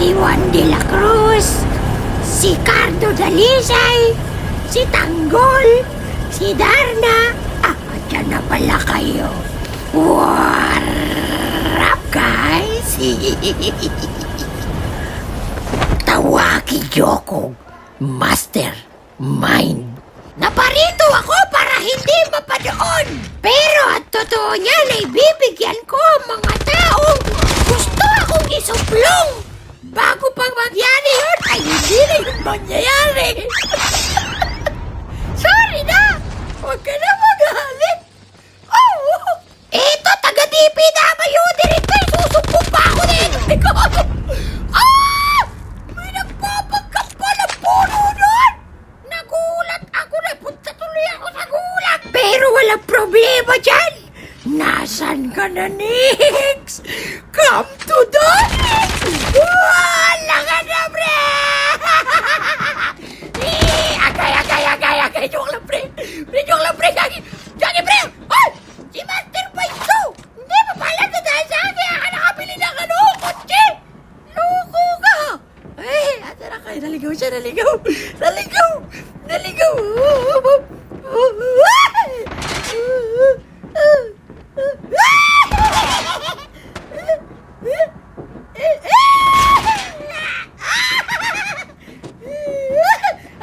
si Juan de la Cruz, si Cardo Dalisay, si Tanggol, si Darna. Dyan na pala kayo. What up, guys? Tawaki Jokog, Mastermind. Naparito ako para hindi mapanood. Pero at totoo niyan ay bibigyan ko ang mga taong gusto akong isuplong. Bago pang mangyari yun, ay hindi na yun mangyayari. Sorry na! Huwag ka na magalit. Oh! Eto, taga-DPWD rin kayo. Susumpong pa ako dito. May nagpapagkap pa ng puno doon. Nagulat ako. Napunta tuloy ako sa gulat. Pero walang problema dyan. Nasaan ka na, Nix? Come to Donix! Wala ka na, pre! Agay! Joke lang, pre! Joke lang, pre! Jackie, pre! Ay! Si Master Bike to! Hindi pa pala na dahil sa akin! Kaya ka nakabili ng kotse! Loko ka! Ay, asa na kayo? Naligaw siya, naligaw!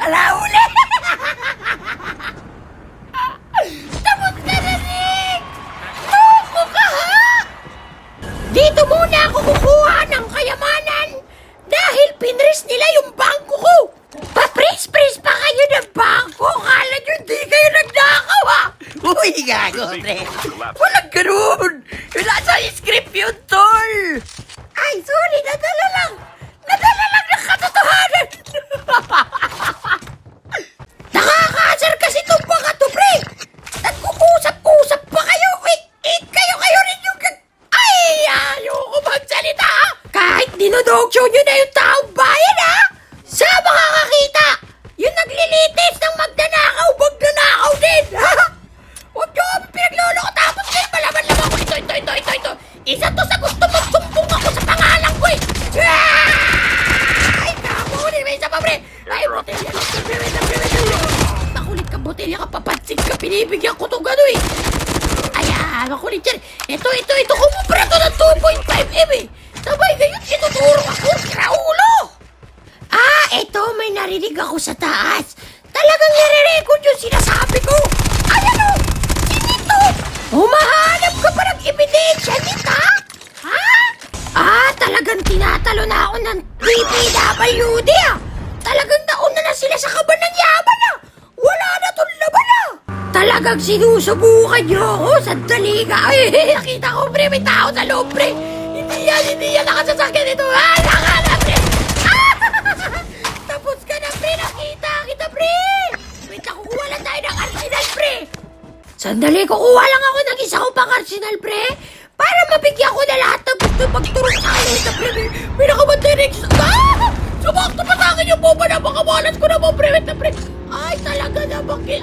Alauli! Tapos ka na, Nick! Loko ka, ha? Dito muna ako kukuha ng kayamanan dahil pinris nila yung bangko ko. Papris-pris pa kayo ng bangko. Kala nyo hindi kayo nagnakaw, ha? Uy, gago, pre. Walang ganun. Wala sa script yun, tol. Ay, sorry. Nadala lang ng katotohanan. Nakakaasar kasi itong mga to, pre. Nagkukusap-kusap pa kayo. Kayo rin yung... Ay, ayoko magsalita, ha? Kahit dinodog-show nyo na yung taong bayan, ha? Sa makakakita, yung naglilitis ng magnanakaw din, ha? Huwag nyo kami pinagloloko tapos kayo malaman-laman ko. Ito. Isa to sa gusto magsumbong ako sa pangalan ko, eh. Ay, kamuli, may isa pa, pre. Ay, botelya. Makulit ka, botelya ka, papansig ka, pinibigyan ko itong gano'n, eh. Ay, makulit yan. Ito, kumupra to ng 2.5M, eh. Sabay ngayon, ituturo ako, kiraulo. Eto, may narinig ako sa taas. Talagang nire-record yung sinasabi ko. Ayan o, si Nito. Humahanap ka pa ng ebidensya, Nita? Ha? Talagang tinatalo na ako ng DPWD, ah. Talagang nauna na sila sa kaban ng yaman, ah. Wala na tong laban, ah. Talagang sinusubukan niyo ako. Sandali ka. Ay, nakita ko, pre, may tao sa loob, pre. Hindi yan nakasasakyan ito. Nakala, pre. Tapos ka na, pre. Nakita kita, pre. Wait, kukuha lang tayo ng arsenal, pre. Sandali, kukuha lang ako ng isa ko pang arsenal, pre. Para mabigyan ko na lahat ng gusto magturong sa akin. Pre, may nakabantay na yung... Sumakto pa sa akin yung bomba na makamalas ko na mo, pre. Wait na, pre. Ay, talaga naman. Ay.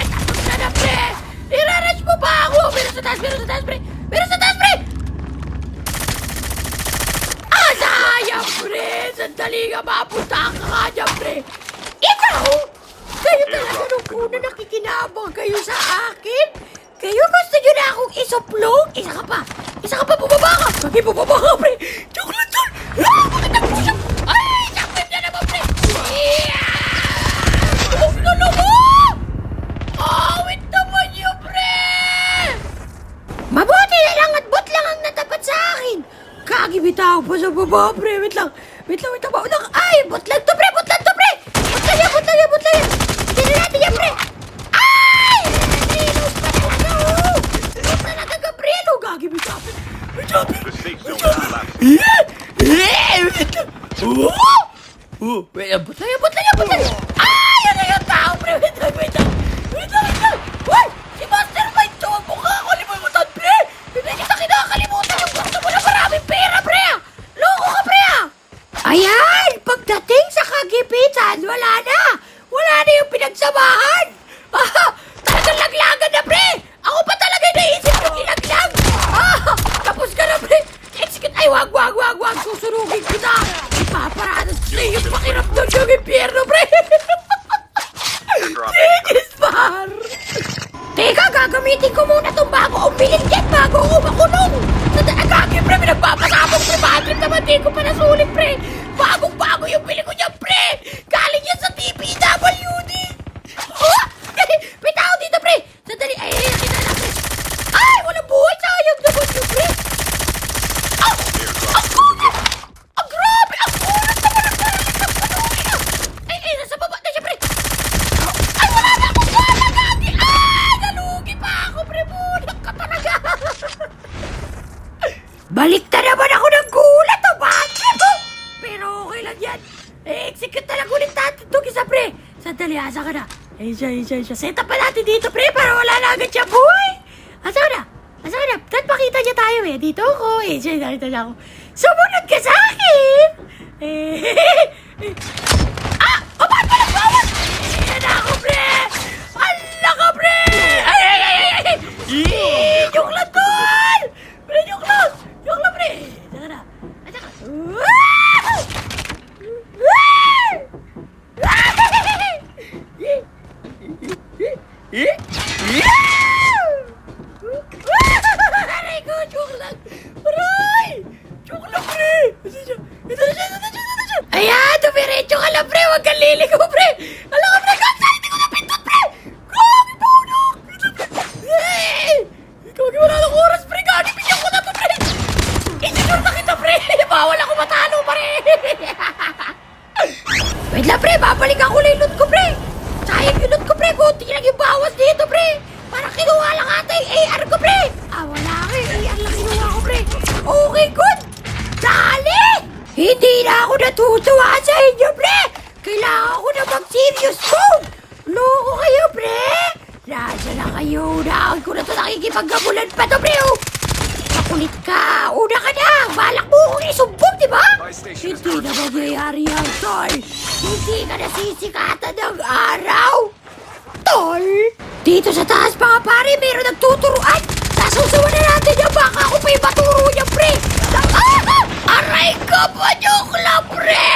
Tapos ka na, pre. Irarush mo pa ako. Meron sa taas, pre. Sayang, pre! Sandali nga, mapunta ka nga dyan, pre! Ikaw! Kayo talaga nung una nakikinabang kayo sa akin? Kayo gusto nyo na akong isuplong? Isa ka pa, bumaba ka! Bakit bumaba ka, pre? Joke lang, tol! Bakit ang pusap? Ay, sakit na naman, pre! Huwag na naman! Awit naman yun, pre! Mabuti na lang at bot lang ang natapat sa akin! Kagibitaw pa sa baba, pre. Wait lang. Ay, butlan to, pre. Butlan yan. Hindi na natin yan, pre. Ay! Renos pa talaga, oh. Renos talaga, Gabriel, oh. Gagibitaw. Wait lang. Butlan yan. Ay, yan na yung tao, pre. Wait lang. Uy, si Master Mike, to. Mukha ako limutan, pre. Hindi kita kinakalimutan yung gusto mo na maraming pera, pre. Loko ka, pre. Ayan, pagdating sa kagipitan, wala na yung pinagsamahan. Talagang laglagan na, pre. Ako pa talaga naisip yung ilaglag. Tapos ka na, pre. Hindi ko pa nasulit, pre. Bagong-bago yung pili ko niya, pre. Galing yan sa TPWD. Oh! May tao dito, pre. Sandali. Ay, kita na, pre. Ay, walang buhay. Sayang naman yun, pre. Ah! Ang kulit! Ang grabe! Ang kulit naman ang narinig ng panuwi. Ay, nasa baba na siya, pre. Ay, wala na akong bala, gagi. Ah! Nalugi pa ako, pre. Bunak ka talaga. Balik na naman ako ng gulat, oh, bakit mo? Pero okay lang yan. Execute na lang ulit natin itong isa, pre. Sandali, asa ka na? Siya. Set up pa natin dito, pre, para wala na agad siya, boy. Asa ka na? Kahit makita niya tayo, eh. Dito ako, siya, nakita niya ako. Sumunod ka sa akin! Ah! Ba't pala bawat? Yan ako, pre! Hala ka, pre! Ay! Joke lang, tol! Pre, joke lang, pre! Saka na. Aray ko, joke lang! Aray! Joke lang, pre! Ito na siya! Ayan, dumiretso ka lang, pre! Huwag kang liligaw, pre! Alam ka, pre! Gagawin! Hindi ko napindot, pre! Gagi, puno! Gagi, wala ng oras, pre! Gagi, bigyan ko na to, pre! Isinur na kita, pre! Bawal ako matalo, pre! Wait lang, pre! Babalik ako na yung loot ko, pre! Sayang yung loot ko, pre! Kunti lang yung bawas dito, pre! Parang kinuha lang ata yung AR ko, pre! Wala ka yung AR lang kinuha ko, pre! Okay, good! Dali! Hindi na ako natutuwa sa inyo, pre! Kailangan ko na mag-serious mode! Loko kayo, pre! Nasa na kayo? Unaan ko na ito nakikipaggabulan pa to, pre! Makulit ka! Una ka na! Balak mo akong isumbong, di ba? Hindi na magyayari yan, tol! Hindi ka nasisikatan ng araw! Tol! Dito sa taas, mga pare, meron nagtuturuan! Sasusuwan na natin yan! Baka ako pa yung maturo niya, pre! Aray ko pa, joke lang, pre!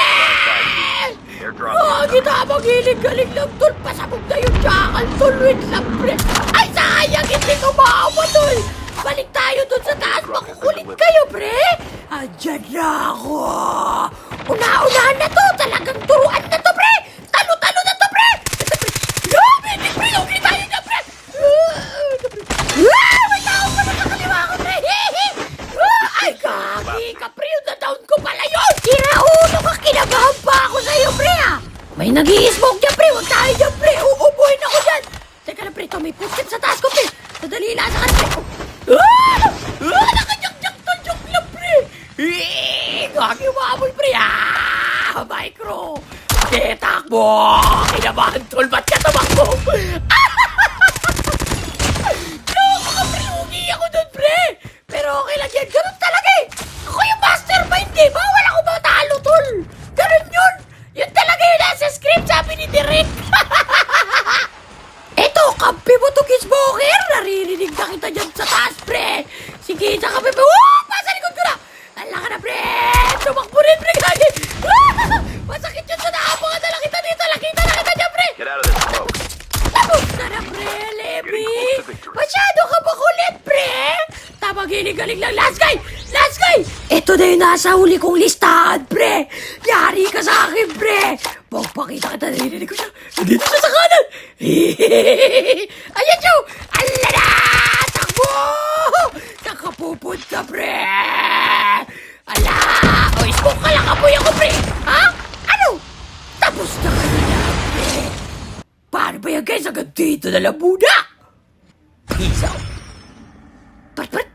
Kita magiling-galing lang, tol! Pasabog na yung jackal, tol! Wait lang, pre! Ay, sayang! Hindi ko maawa, tol! Balik tayo dun sa taas! Makukulit kayo, pre! Andyan na ako! Una-unahan na to! Talagang turuan na to, pre! Talo-talo na to, pre! Hindi, pre! Okay tayo na, pre! May tao pa na sa kaliwa ko, pre! Ay, gagi ka, pre! Yung na-down ko pala yun! Kiraulo ka! Kinabahan pa ako sa'yo, pre, ah! May nag-i-smoke dyan, pre! Huwag tayo dyan, pre! Uubuhin ako dyan! Teka na, pre! Ito, may footstep sa taas ko, pre! Sadali lang sa kan, pre! Nakajak-jak to! Joke lang, pre! Gagi umamoy, pre! Micro! Takbo! Kinabahan, tol! Ba't ka tumakbo? Loko ka, pre! Lugi ako dun, pre! Pero okay lang yan. Ganun talaga eh! Ako yung mastermind eh! Bawal ako matalo, tol! Ganun yun! Yun talaga yung nasa script, sabi ni Direk! Eto, kampi mo to, Kismoker! Naririnig na kita dyan sa taas, pre! Sige, sa kampi mo! Pasa likod ko na! Ala ka na, pre! Tumakbo rin, pre! Gagi! Masakit yun sa naabangan na lang kita dito! Nakita na kita dyan, pre! Get out of this smoke. Tapos ka na, pre! Levi! Masyado ka ba kulit, pre? Tama, giling-galing lang! Last guy! Last guy! Ito na yung nasa huli kong listahan, pre! Yari ka sa akin, pre! Pagpakita kita, narinig ko siya! Dito siya sa kanan! Ayan siya! Ala na! Takbo! Saan ka pupunta, pre? Ala! O, smoke ka lang, apoy ako, pre! Ha? Ano? Tapos na ka na, pre! Paano ba yan, guys? Hanggang dito na lang muna! Peace out! Pat!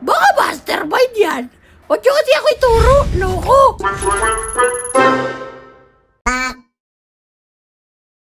Baka mastermind yan! Huwag nyo kasi ako ituro! Loko!